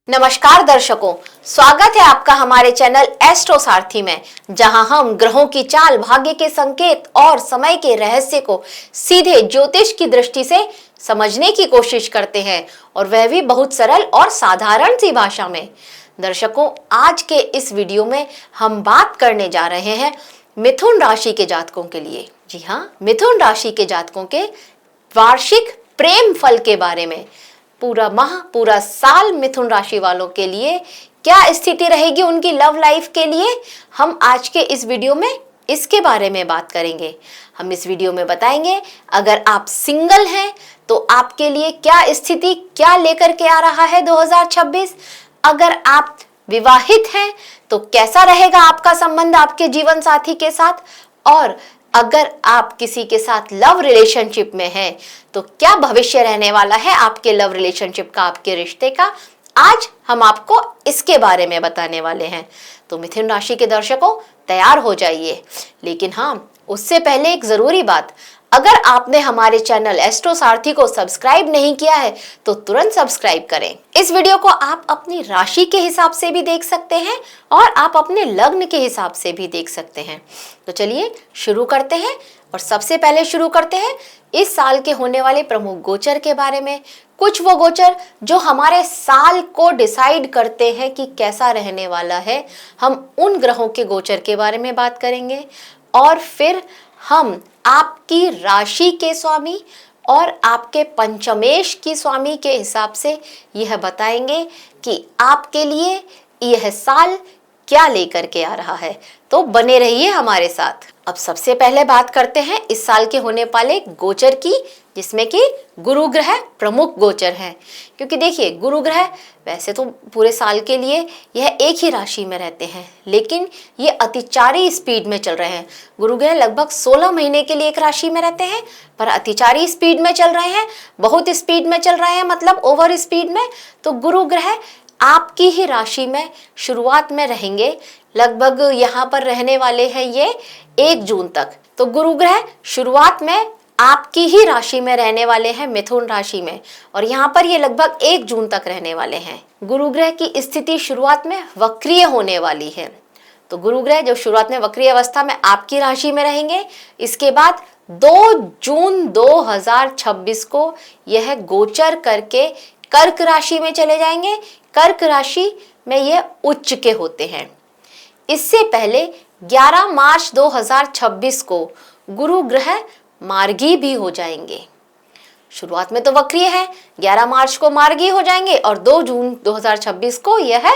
नमस्कार दर्शकों, स्वागत है आपका हमारे चैनल एस्ट्रो सारथी में, जहां हम ग्रहों की चाल, भाग्य के संकेत और समय के रहस्य को सीधे ज्योतिष की दृष्टि से समझने की कोशिश करते हैं, और वह भी बहुत सरल और साधारण सी भाषा में। दर्शकों, आज के इस वीडियो में हम बात करने जा रहे हैं मिथुन राशि के जातकों के लिए। जी हाँ, मिथुन राशि के जातकों के वार्षिक प्रेम फल के बारे में। पूरा माह, पूरा साल मिथुन राशि वालों के लिए क्या स्थिति रहेगी उनकी लव लाइफ के लिए, हम आज के इस वीडियो में इसके बारे में बात करेंगे। हम इस वीडियो में बताएंगे अगर आप सिंगल हैं तो आपके लिए क्या स्थिति, क्या लेकर के आ रहा है 2026। अगर आप विवाहित हैं तो कैसा रहेगा आपका संबंध आपके जीवन साथी के साथ, और अगर आप किसी के साथ लव रिलेशनशिप में हैं तो क्या भविष्य रहने वाला है आपके लव रिलेशनशिप का, आपके रिश्ते का। आज हम आपको इसके बारे में बताने वाले हैं। तो मिथुन राशि के दर्शकों, तैयार हो जाइए। लेकिन हाँ, उससे पहले एक जरूरी बात, अगर आपने हमारे चैनल एस्ट्रो सारथी को सब्सक्राइब नहीं किया है तो तुरंत सब्सक्राइब करें। इस वीडियो को आप अपनी राशि के हिसाब से भी देख सकते हैं और आप अपने लग्न के हिसाब से भी देख सकते हैं। तो चलिए शुरू करते हैं, और सबसे पहले शुरू करते हैं इस साल के होने वाले प्रमुख गोचर के बारे में। कुछ वो गोचर जो हमारे साल को डिसाइड करते हैं कि कैसा रहने वाला है, हम उन ग्रहों के गोचर के बारे में बात करेंगे, और फिर हम आपकी राशि के स्वामी और आपके पंचमेश की स्वामी के हिसाब से यह बताएंगे कि आपके लिए यह साल क्या लेकर के आ रहा है। तो बने रहिए हमारे साथ। अब सबसे पहले बात करते हैं इस साल के होने वाले गोचर की, जिसमें कि गुरु ग्रह प्रमुख गोचर हैं। क्योंकि देखिए, गुरु ग्रह वैसे तो पूरे साल के लिए यह एक ही राशि में रहते हैं, लेकिन ये अतिचारी स्पीड में चल रहे हैं। गुरु ग्रह लगभग 16 महीने के लिए एक राशि में रहते हैं, पर अतिचारी स्पीड में चल रहे हैं, बहुत स्पीड में चल रहे हैं, मतलब ओवर स्पीड में। तो गुरु ग्रह आपकी ही राशि में शुरुआत में रहेंगे, लगभग यहाँ पर रहने वाले हैं ये 1 जून तक। तो गुरु ग्रह शुरुआत में आपकी ही राशि में रहने वाले हैं, मिथुन राशि में, और यहाँ पर ये लगभग 1 जून तक रहने वाले हैं। गुरु ग्रह की स्थिति शुरुआत में वक्रीय होने वाली है। तो गुरु ग्रह जो शुरुआत में वक्रीय अवस्था में आपकी राशि में रहेंगे, इसके बाद 2 जून 2026 को यह गोचर करके कर्क राशि में चले जाएंगे। कर्क राशि में यह उच्च के होते हैं। इससे पहले 11 मार्च 2026 को गुरु ग्रह मार्गी भी हो जाएंगे। शुरुआत में तो वक्रीय है, 11 मार्च को मार्गी हो जाएंगे और 2 जून 2026 को यह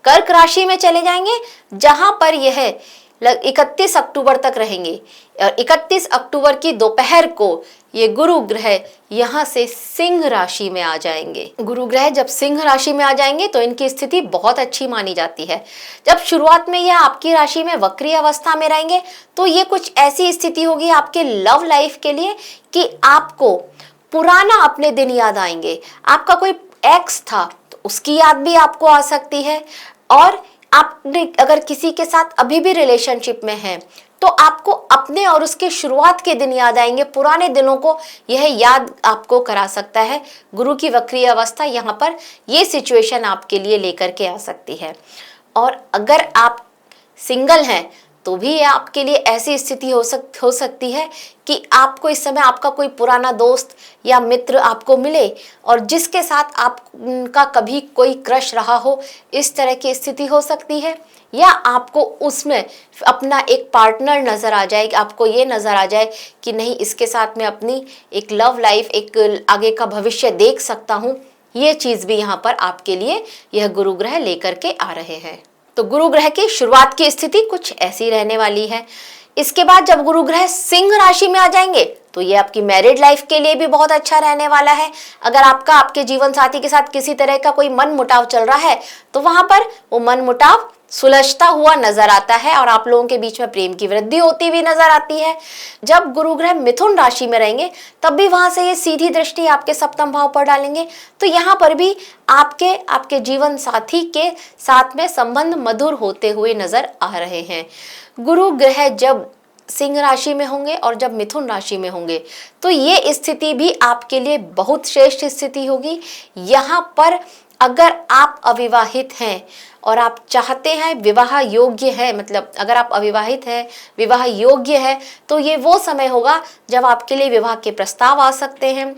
कर्क राशि में चले जाएंगे, जहां पर यह 31 अक्टूबर तक रहेंगे। और 31 अक्टूबर की दोपहर को ये गुरु ग्रह यहाँ से सिंह राशि में आ जाएंगे। गुरु ग्रह जब सिंह राशि में आ जाएंगे तो इनकी स्थिति बहुत अच्छी मानी जाती है। जब शुरुआत में यह आपकी राशि में वक्रीय अवस्था में रहेंगे तो ये कुछ ऐसी स्थिति होगी आपके लव लाइफ के लिए कि आपको पुराना अपने दिन याद आएंगे। आपका कोई एक्स था तो उसकी याद भी आपको आ सकती है, और आपने अगर किसी के साथ अभी भी रिलेशनशिप में हैं तो आपको अपने और उसके शुरुआत के दिन याद आएंगे। पुराने दिनों को यह याद आपको करा सकता है। गुरु की वक्रीय अवस्था यहाँ पर ये सिचुएशन आपके लिए लेकर के आ सकती है। और अगर आप सिंगल हैं तो भी ये आपके लिए ऐसी स्थिति हो सकती है कि आपको इस समय आपका कोई पुराना दोस्त या मित्र आपको मिले और जिसके साथ आपका कभी कोई क्रश रहा हो, इस तरह की स्थिति हो सकती है। या आपको उसमें अपना एक पार्टनर नज़र आ जाए, आपको ये नज़र आ जाए कि नहीं, इसके साथ मैं अपनी एक लव लाइफ, एक आगे का भविष्य देख सकता हूँ। ये चीज़ भी यहाँ पर आपके लिए यह गुरु ग्रह लेकर के आ रहे हैं। तो गुरु ग्रह की शुरुआत की स्थिति कुछ ऐसी रहने वाली है। इसके बाद जब गुरु ग्रह सिंह राशि में आ जाएंगे तो ये आपकी मैरिड लाइफ के लिए भी बहुत अच्छा रहने वाला है। अगर आपका आपके जीवन साथी के साथ किसी तरह का कोई मन मुटाव चल रहा है तो वहां पर वो मन मुटाव सुलझता हुआ नजर आता है और आप लोगों के बीच में प्रेम की वृद्धि होती हुई नजर आती है। जब गुरु ग्रह मिथुन राशि में रहेंगे तब भी वहां से ये सीधी दृष्टि आपके सप्तम भाव पर डालेंगे, तो यहाँ पर भी आपके जीवन साथी के साथ में संबंध मधुर होते हुए नजर आ रहे हैं। गुरु ग्रह जब सिंह राशि में होंगे और जब मिथुन राशि में होंगे तो ये स्थिति भी आपके लिए बहुत श्रेष्ठ स्थिति होगी। यहाँ पर अगर आप अविवाहित हैं और आप चाहते हैं विवाह योग्य है, मतलब अगर आप अविवाहित हैं, विवाह योग्य है, तो ये वो समय होगा जब आपके लिए विवाह के प्रस्ताव आ सकते हैं।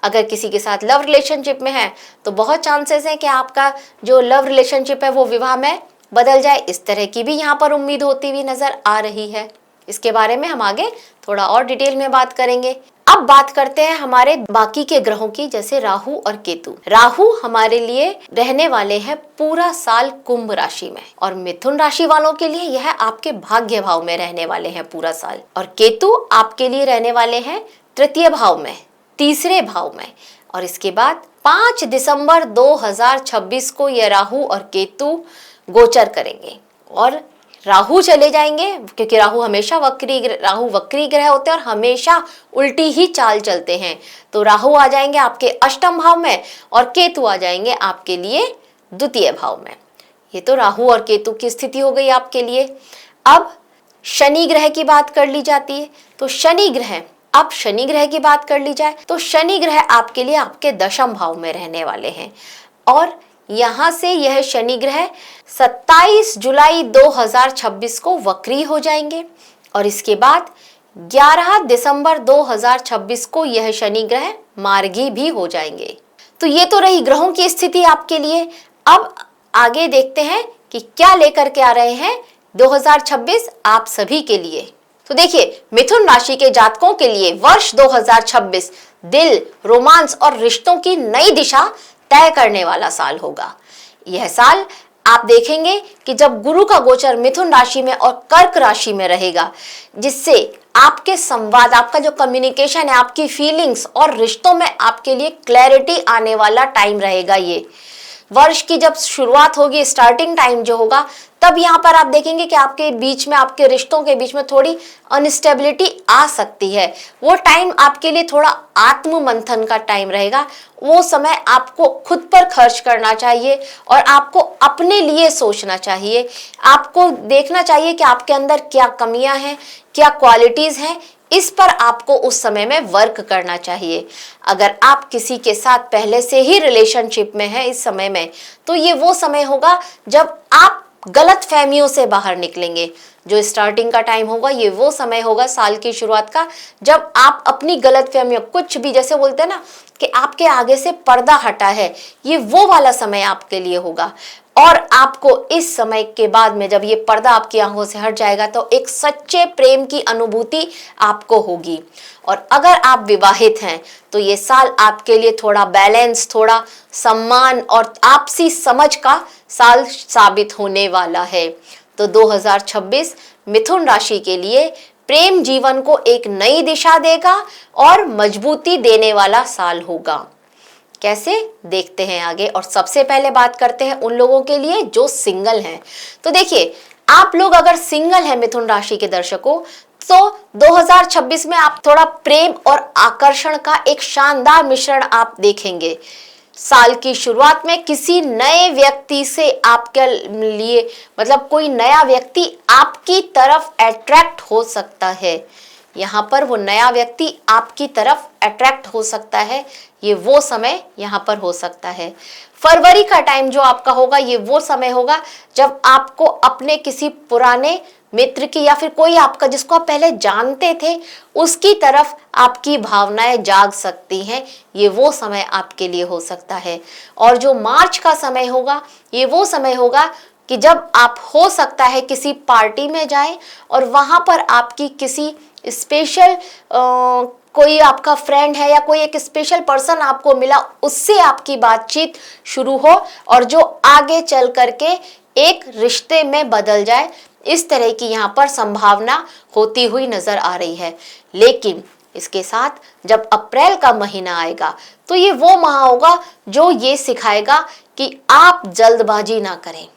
अगर किसी के साथ लव रिलेशनशिप में है तो बहुत चांसेस हैं कि आपका जो लव रिलेशनशिप है वो विवाह में बदल जाए। इस तरह की भी यहाँ पर उम्मीद होती हुई नजर आ रही है। इसके बारे में हम आगे थोड़ा और डिटेल में बात करेंगे। अब बात करते हैं हमारे बाकी के ग्रहों की, जैसे राहु और केतु। राहु हमारे लिए रहने वाले हैं पूरा साल कुंभ राशि में, और मिथुन राशि वालों के लिए यह आपके भाग्य भाव में रहने वाले हैं पूरा साल। और केतु आपके लिए रहने वाले हैं तृतीय भाव में, तीसरे भाव में। और इसके बाद 5 दिसंबर 2026 को यह राहु और केतु गोचर करेंगे और राहु चले जाएंगे, क्योंकि राहु वक्री ग्रह होते हैं और हमेशा उल्टी ही चाल चलते हैं। तो राहु आ जाएंगे आपके अष्टम भाव में और केतु आ जाएंगे आपके लिए द्वितीय भाव में। ये तो राहु और केतु की स्थिति हो गई आपके लिए। अब शनि ग्रह की बात कर ली जाती है, तो शनि ग्रह की बात कर ली जाए तो शनि ग्रह आपके लिए आपके दशम भाव में रहने वाले हैं। और यहाँ से यह शनि ग्रह 27 जुलाई 2026 को वक्री हो जाएंगे और इसके बाद 11 दिसंबर 2026 को यह शनि ग्रह मार्गी भी हो जाएंगे। तो ये तो रही ग्रहों की स्थिति आपके लिए। अब आगे देखते हैं कि क्या लेकर के आ रहे हैं 2026 आप सभी के लिए। तो देखिए, मिथुन राशि के जातकों के लिए वर्ष 2026 दिल, रोमांस और रिश्तों की नई दिशा तय करने वाला साल होगा। यह साल आप देखेंगे कि जब गुरु का गोचर मिथुन राशि में और कर्क राशि में रहेगा, जिससे आपके संवाद, आपका जो कम्युनिकेशन है, आपकी फीलिंग्स और रिश्तों में आपके लिए क्लैरिटी आने वाला टाइम रहेगा। ये वर्ष की जब शुरुआत होगी, स्टार्टिंग टाइम जो होगा, तब यहाँ पर आप देखेंगे कि आपके बीच में, आपके रिश्तों के बीच में थोड़ी अनस्टेबिलिटी आ सकती है। वो टाइम आपके लिए थोड़ा आत्म मंथन का टाइम रहेगा। वो समय आपको खुद पर खर्च करना चाहिए और आपको अपने लिए सोचना चाहिए। आपको देखना चाहिए कि आपके अंदर क्या कमियां हैं, क्या क्वालिटीज हैं, इस पर आपको उस समय में वर्क करना चाहिए। अगर आप किसी के साथ पहले से ही रिलेशनशिप में हैं इस समय में, तो ये वो समय होगा जब आप गलत फहमियों से बाहर निकलेंगे। जो स्टार्टिंग का टाइम होगा, ये वो समय होगा साल की शुरुआत का, जब आप अपनी गलत फहमियों, कुछ भी, जैसे बोलते हैं ना कि आपके आगे से पर्दा हटा है, ये वो वाला समय आपके लिए होगा। और आपको इस समय के बाद में जब ये पर्दा आपकी आंखों से हट जाएगा तो एक सच्चे प्रेम की अनुभूति आपको होगी। और अगर आप विवाहित हैं तो ये साल आपके लिए थोड़ा बैलेंस, थोड़ा सम्मान और आपसी समझ का साल साबित होने वाला है। तो 2026 मिथुन राशि के लिए प्रेम जीवन को एक नई दिशा देगा और मजबूती देने वाला साल होगा। कैसे, देखते हैं आगे। और सबसे पहले बात करते हैं उन लोगों के लिए जो सिंगल हैं। तो देखिए, आप लोग अगर सिंगल हैं मिथुन राशि के दर्शकों, तो 2026 में आप थोड़ा प्रेम और आकर्षण का एक शानदार मिश्रण आप देखेंगे। साल की शुरुआत में किसी नए व्यक्ति से आपके लिए, मतलब कोई नया व्यक्ति आपकी तरफ अट्रैक्ट हो सकता है। यहाँ पर वो नया व्यक्ति आपकी तरफ अट्रैक्ट हो सकता है। ये वो समय यहाँ पर हो सकता है। फरवरी का टाइम जो आपका होगा, ये वो समय होगा जब आपको अपने किसी पुराने मित्र की, या फिर कोई आपका जिसको आप पहले जानते थे, उसकी तरफ आपकी भावनाएं जाग सकती हैं। ये वो समय आपके लिए हो सकता है। और जो मार्च का समय होगा, ये वो समय होगा कि जब आप, हो सकता है, किसी पार्टी में जाएं और वहां पर आपकी किसी स्पेशल कोई आपका फ्रेंड है या कोई एक स्पेशल पर्सन आपको मिला, उससे आपकी बातचीत शुरू हो और जो आगे चल करके एक रिश्ते में बदल जाए। इस तरह की यहाँ पर संभावना होती हुई नजर आ रही है। लेकिन इसके साथ जब अप्रैल का महीना आएगा तो ये वो माह होगा जो ये सिखाएगा कि आप जल्दबाजी ना करें।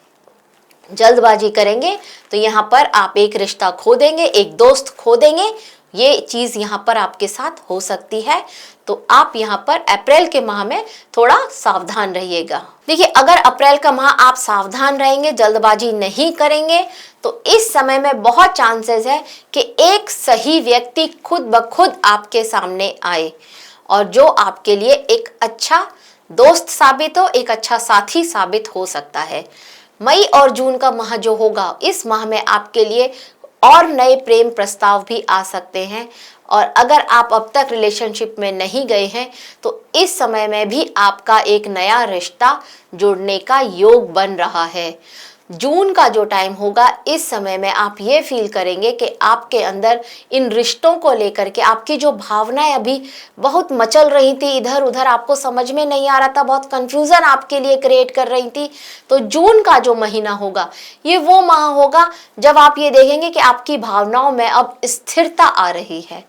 जल्दबाजी करेंगे तो यहाँ पर आप एक रिश्ता खो देंगे, एक दोस्त खो देंगे। ये चीज यहाँ पर आपके साथ हो सकती है। तो आप यहाँ पर अप्रैल के माह में थोड़ा सावधान रहिएगा। देखिए, अगर अप्रैल का माह आप सावधान रहेंगे, जल्दबाजी नहीं करेंगे, तो इस समय में बहुत चांसेस है कि एक सही व्यक्ति खुद ब खुद आपके सामने आए और जो आपके लिए एक अच्छा दोस्त साबित हो, एक अच्छा साथी साबित हो सकता है। मई और जून का माह जो होगा, इस माह में आपके लिए और नए प्रेम प्रस्ताव भी आ सकते हैं। और अगर आप अब तक रिलेशनशिप में नहीं गए हैं तो इस समय में भी आपका एक नया रिश्ता जुड़ने का योग बन रहा है। जून का जो टाइम होगा, इस समय में आप ये फील करेंगे कि आपके अंदर इन रिश्तों को लेकर के आपकी जो भावनाएं अभी बहुत मचल रही थी, इधर उधर आपको समझ में नहीं आ रहा था, बहुत कंफ्यूजन आपके लिए क्रिएट कर रही थी, तो जून का जो महीना होगा ये वो माह होगा जब आप ये देखेंगे कि आपकी भावनाओं में अब स्थिरता आ रही है।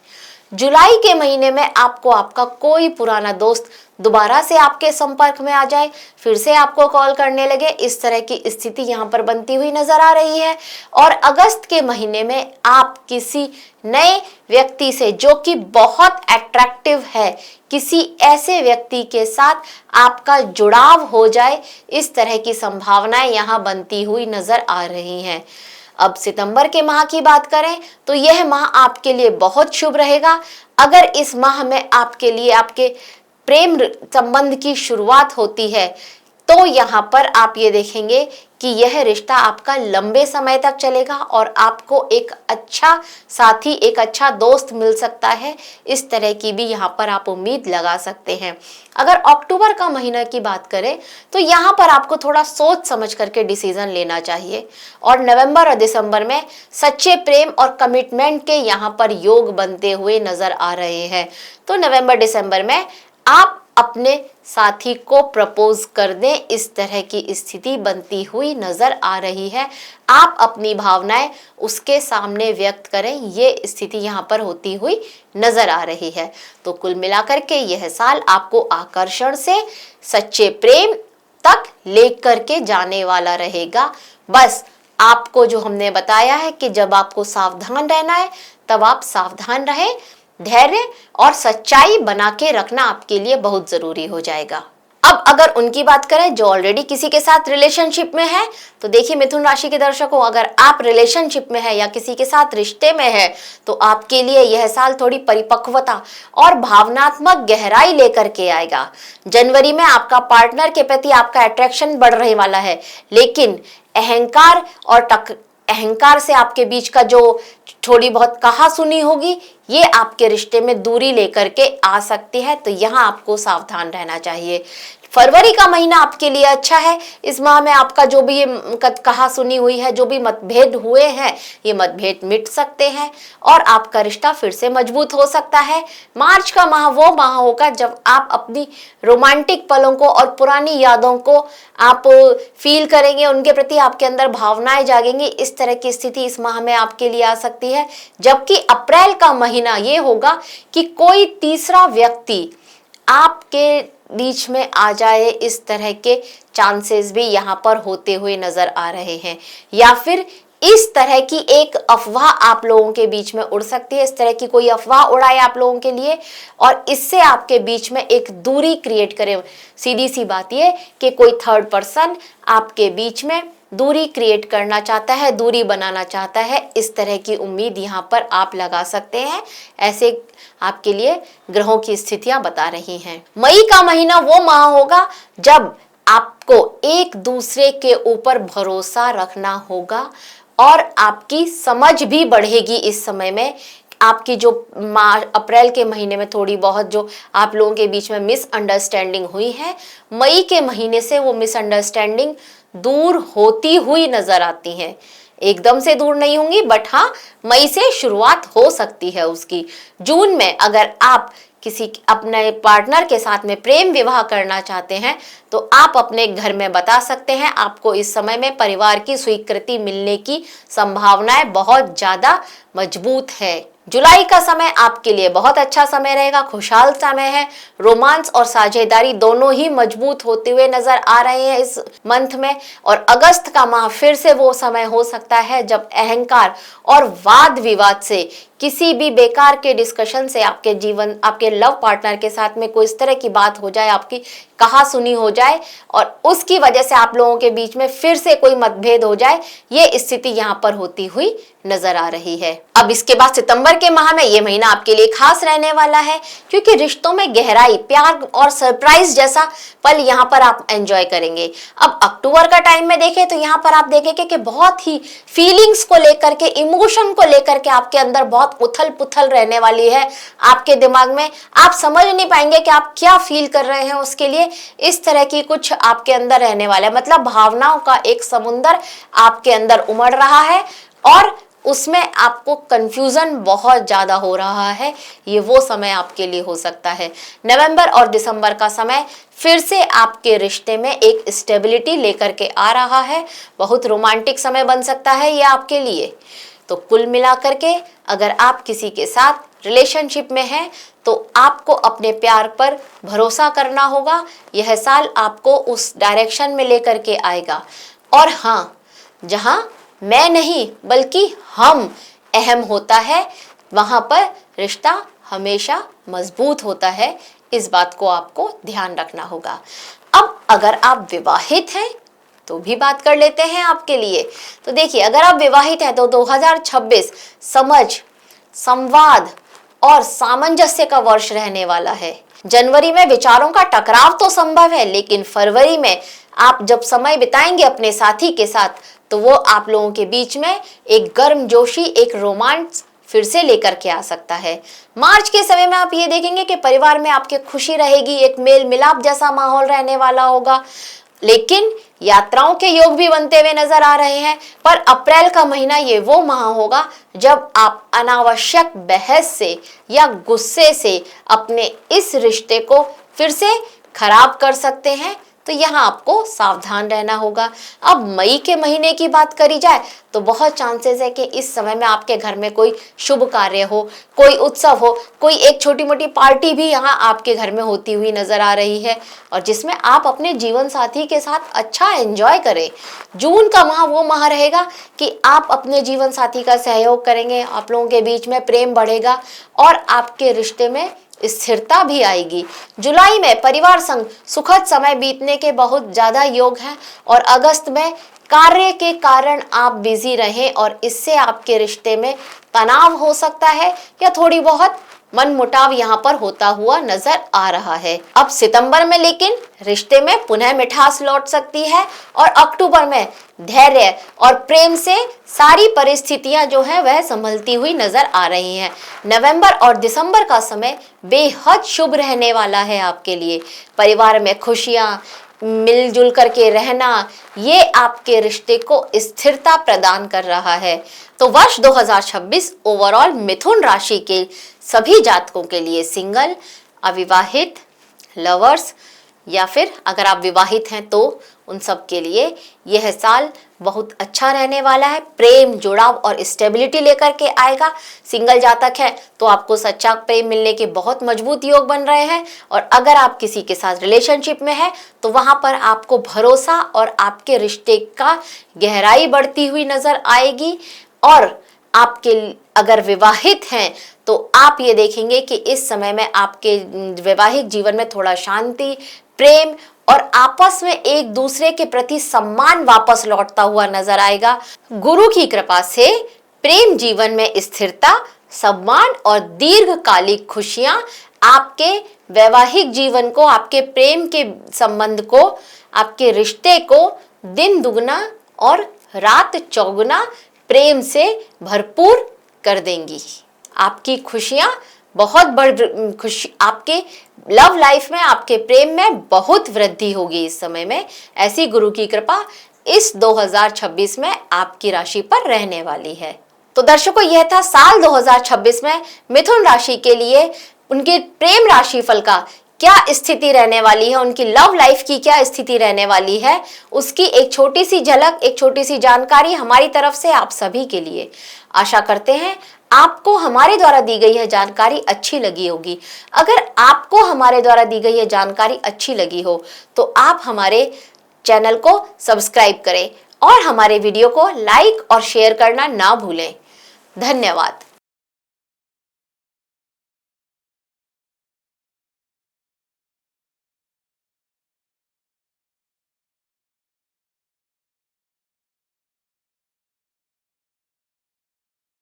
जुलाई के महीने में आपको आपका कोई पुराना दोस्त दोबारा से आपके संपर्क में आ जाए, फिर से आपको कॉल करने लगे, इस तरह की स्थिति यहाँ पर बनती हुई नजर आ रही है। और अगस्त के महीने में आप किसी नए व्यक्ति से जो कि बहुत अट्रैक्टिव है, किसी ऐसे व्यक्ति के साथ आपका जुड़ाव हो जाए, इस तरह की संभावनाएं यहाँ बनती हुई नजर आ रही हैं। अब सितंबर के माह की बात करें तो यह माह आपके लिए बहुत शुभ रहेगा। अगर इस माह में आपके लिए आपके प्रेम संबंध की शुरुआत होती है तो यहाँ पर आप ये देखेंगे कि यह रिश्ता आपका लंबे समय तक चलेगा और आपको एक अच्छा साथी, एक अच्छा दोस्त मिल सकता है। इस तरह की भी यहाँ पर आप उम्मीद लगा सकते हैं। अगर अक्टूबर का महीना की बात करें तो यहाँ पर आपको थोड़ा सोच समझ करके डिसीजन लेना चाहिए। और नवंबर और दिसंबर में सच्चे प्रेम और कमिटमेंट के यहाँ पर योग बनते हुए नजर आ रहे हैं। तो नवंबर दिसंबर में आप अपने साथी को प्रपोज कर दें, इस तरह की स्थिति बनती हुई नजर आ रही है। आप अपनी भावनाएं उसके सामने व्यक्त करें, ये स्थिति यहाँ पर होती हुई नजर आ रही है। तो कुल मिलाकर के यह साल आपको आकर्षण से सच्चे प्रेम तक लेकर के जाने वाला रहेगा। बस आपको जो हमने बताया है कि जब आपको सावधान रहना है तब आप सावधान रहें। धैर्य और सच्चाई बना के रखना आपके लिए बहुत जरूरी हो जाएगा। अब अगर उनकी बात करें जो ऑलरेडी किसी के साथ रिलेशनशिप में है, तो देखिए मिथुन राशि के दर्शकों, अगर आप रिलेशनशिप में है या किसी के साथ रिश्ते में है तो आपके लिए यह साल थोड़ी परिपक्वता और भावनात्मक गहराई लेकर के आएगा। जनवरी में आपका पार्टनर के प्रति आपका अट्रैक्शन बढ़ रहे वाला है, लेकिन अहंकार से आपके बीच का जो थोड़ी बहुत कहा सुनी होगी, ये आपके रिश्ते में दूरी लेकर के आ सकती है। तो यहाँ आपको सावधान रहना चाहिए। फरवरी का महीना आपके लिए अच्छा है। इस माह में आपका जो भी ये कहा सुनी हुई है, जो भी मतभेद हुए हैं, ये मतभेद मिट सकते हैं और आपका रिश्ता फिर से मजबूत हो सकता है। मार्च का माह वो माह होगा जब आप अपनी रोमांटिक पलों को और पुरानी यादों को आप फील करेंगे, उनके प्रति आपके अंदर भावनाएं जागेंगी। इस तरह की स्थिति इस माह में आपके लिए आ सकती है। जबकि अप्रैल का महीना ये होगा कि कोई तीसरा व्यक्ति आपके बीच में आ जाए, इस तरह के चांसेस भी यहाँ पर होते हुए नजर आ रहे हैं। या फिर इस तरह की एक अफवाह आप लोगों के बीच में उड़ सकती है, इस तरह की कोई अफवाह उड़ाए आप लोगों के लिए और इससे आपके बीच में एक दूरी क्रिएट करे। सीधी सी बात ये कि कोई थर्ड पर्सन आपके बीच में दूरी क्रिएट करना चाहता है, दूरी बनाना चाहता है। इस तरह की उम्मीद यहाँ पर आप लगा सकते हैं। ऐसे आपके लिए ग्रहों की स्थितियां बता रही हैं। मई का महीना वो माह होगा जब आपको एक दूसरे के ऊपर भरोसा रखना होगा और आपकी समझ भी बढ़ेगी। इस समय में आपकी जो अप्रैल के महीने में थोड़ी बहुत जो आप लोगों के बीच में मिसअंडरस्टैंडिंग हुई है, मई के महीने से वो मिसअंडरस्टैंडिंग दूर होती हुई नजर आती हैं। एकदम से दूर नहीं होंगी, बट हाँ, मई से शुरुआत हो सकती है उसकी। जून में अगर आप किसी अपने पार्टनर के साथ में प्रेम विवाह करना चाहते हैं तो आप अपने घर में बता सकते हैं। आपको इस समय में परिवार की स्वीकृति मिलने की संभावनाएं बहुत ज्यादा मजबूत है। जुलाई का समय आपके लिए बहुत अच्छा समय रहेगा, खुशहाल समय है। रोमांस और साझेदारी दोनों ही मजबूत होते हुए नजर आ रहे हैं इस मंथ में। और अगस्त का माह फिर से वो समय हो सकता है जब अहंकार और वाद विवाद से किसी भी बेकार के डिस्कशन से आपके जीवन, आपके लव पार्टनर के साथ में कोई इस तरह की बात हो जाए, आपकी कहा सुनी हो जाए और उसकी वजह से आप लोगों के बीच में फिर से कोई मतभेद हो जाए, ये स्थिति यहाँ पर होती हुई नजर आ रही है। अब इसके बाद सितंबर के माह में ये महीना आपके लिए खास रहने वाला है, क्योंकि रिश्तों में गहराई, प्यार और सरप्राइज जैसा पल यहाँ पर आप एंजॉय करेंगे। अब अक्टूबर का टाइम में देखें तो यहाँ पर आप देखेंगे कि बहुत ही फीलिंग्स को लेकर के, इमोशन को लेकर के आपके अंदर बहुत उथल पुथल रहने वाली है। आपके दिमाग में आप समझ नहीं पाएंगे कि आप क्या फील कर रहे हैं उसके लिए, इस तरह की कुछ आपके अंदर रहने वाला है। मतलब भावनाओं का एक समुंदर आपके अंदर उमड़ रहा है और उसमें आपको कंफ्यूजन बहुत ज्यादा हो रहा है। ये वो समय आपके लिए हो सकता है। नवंबर और दिसंबर का समय फिर से आपके रिश्ते में एक स्टेबिलिटी लेकर के आ रहा है। बहुत रोमांटिक समय बन सकता है ये आपके लिए। तो कुल मिलाकर के अगर आप किसी के साथ रिलेशनशिप में हैं तो आपको अपने प्यार पर भरोसा करना होगा। यह साल आपको उस डायरेक्शन में लेकर के आएगा। और हाँ, जहां मैं नहीं बल्कि हम अहम होता है, वहां पर रिश्ता हमेशा मजबूत होता है। इस बात को आपको ध्यान रखना होगा। अब अगर आप विवाहित हैं तो भी बात कर लेते हैं आपके लिए। तो देखिए, अगर आप विवाहित हैं तो 2026 समझ, संवाद और सामंजस्य का वर्ष रहने वाला है। जनवरी में विचारों का टकराव तो संभव है, लेकिन फरवरी में आप जब समय बिताएंगे अपने साथी के साथ तो वो आप लोगों के बीच में एक गर्मजोशी, एक रोमांस फिर से लेकर के आ सकता है। मार्च के समय में आप ये देखेंगे कि परिवार में आपके खुशी रहेगी, एक मेल मिलाप जैसा माहौल रहने वाला होगा। लेकिन यात्राओं के योग भी बनते हुए नजर आ रहे हैं। पर अप्रैल का महीना ये वो माह होगा जब आप अनावश्यक बहस से या गुस्से से अपने इस रिश्ते को फिर से खराब कर सकते हैं। तो यहाँ आपको सावधान रहना होगा। अब मई के महीने की बात करी जाए तो बहुत चांसेस है कि इस समय में आपके घर में कोई शुभ कार्य हो, कोई उत्सव हो, कोई एक छोटी मोटी पार्टी भी यहाँ आपके घर में होती हुई नजर आ रही है और जिसमें आप अपने जीवन साथी के साथ अच्छा एंजॉय करें। जून का माह वो माह रहेगा कि आप अपने जीवन साथी का सहयोग करेंगे, आप लोगों के बीच में प्रेम बढ़ेगा और आपके रिश्ते में स्थिरता भी आएगी। जुलाई में परिवार संग सुखद समय बीतने के बहुत ज्यादा योग हैं और अगस्त में कार्य के कारण आप बिजी रहें और इससे आपके रिश्ते में तनाव हो सकता है या थोड़ी बहुत मनमुटाव यहाँ पर होता हुआ नजर आ रहा है। अब सितंबर में लेकिन रिश्ते में पुनः मिठास लौट सकती है और अक्टूबर में धैर्य और प्रेम से सारी परिस्थितियां जो है वह संभलती हुई नजर आ रही हैं। नवंबर और दिसंबर का समय बेहद शुभ रहने वाला है आपके लिए। परिवार में खुशियां, मिलजुल करके रहना, ये आपके रिश्ते को स्थिरता प्रदान कर रहा है। तो वर्ष 2026 ओवरऑल मिथुन राशि के सभी जातकों के लिए, सिंगल, अविवाहित, लवर्स या फिर अगर आप विवाहित हैं तो उन सब के लिए यह साल बहुत अच्छा रहने वाला है। प्रेम, जुड़ाव और स्टेबिलिटी लेकर के आएगा। सिंगल जातक है तो आपको सच्चा प्रेम मिलने के बहुत मजबूत योग बन रहे हैं और अगर आप किसी के साथ रिलेशनशिप में है तो वहां पर आपको भरोसा और आपके रिश्ते का गहराई बढ़ती हुई नजर आएगी। और आपके अगर विवाहित हैं तो आप ये देखेंगे कि इस समय में आपके वैवाहिक जीवन में थोड़ा शांति, प्रेम और आपस में एक दूसरे के प्रति सम्मान वापस लौटता हुआ नजर आएगा। गुरु की कृपा से प्रेम जीवन में स्थिरता, सम्मान और दीर्घकालिक खुशियां आपके वैवाहिक जीवन को, आपके प्रेम के संबंध को, आपके रिश्ते को दिन दुगना और रात चौगुना प्रेम से भरपूर कर देंगी। आपकी खुशियां बहुत खुशी, आपके लव लाइफ में, आपके प्रेम में बहुत वृद्धि होगी इस समय में। ऐसी गुरु की कृपा इस 2026 में आपकी राशि पर रहने वाली है। तो दर्शकों, यह था साल 2026 में मिथुन राशि के लिए उनके प्रेम राशि फल का क्या स्थिति रहने वाली है, उनकी लव लाइफ की क्या स्थिति रहने वाली है, उसकी एक छोटी सी झलक, एक छोटी सी जानकारी हमारी तरफ से आप सभी के लिए। आशा करते हैं आपको हमारे द्वारा दी गई यह जानकारी अच्छी लगी होगी। अगर आपको हमारे द्वारा दी गई यह जानकारी अच्छी लगी हो तो आप हमारे चैनल को सब्सक्राइब करें और हमारे वीडियो को लाइक और शेयर करना ना भूलें। धन्यवाद।